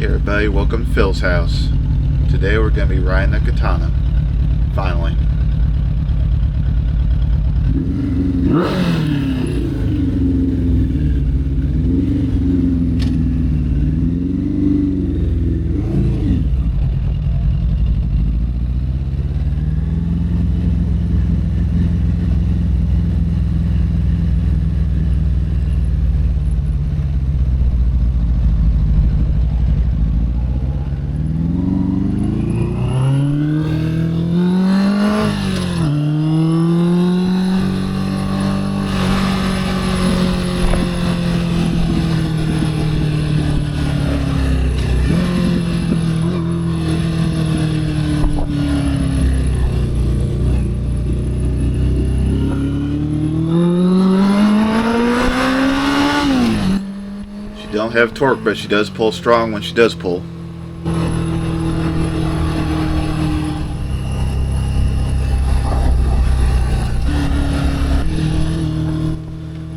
Hey everybody, welcome to Phil's house. Today we're going to be riding a Katana. Finally. She don't have torque, but she does pull strong when she does pull.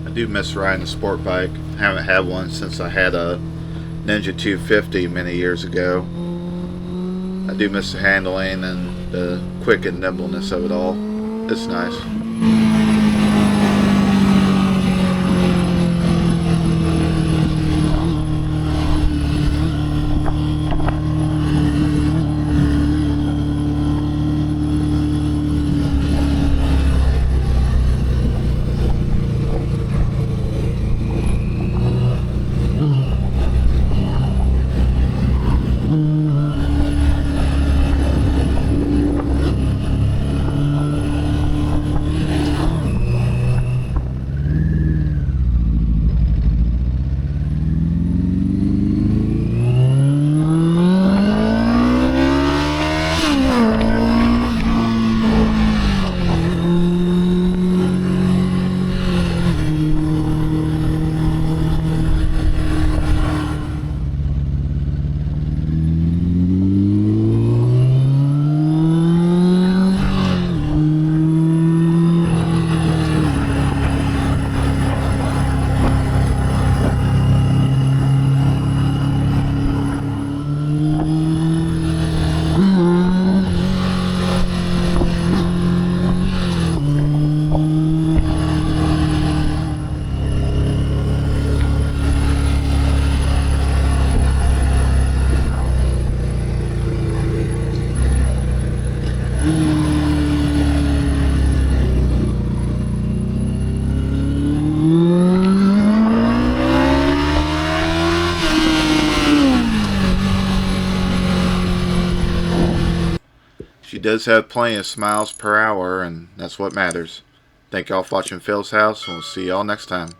I do miss riding a sport bike. I haven't had one since I had a Ninja 250 many years ago. I do miss the handling and the quick and nimbleness of it all. It's nice. She does have plenty of miles per hour, and that's what matters. Thank y'all for watching Phil's house, and we'll see y'all next time.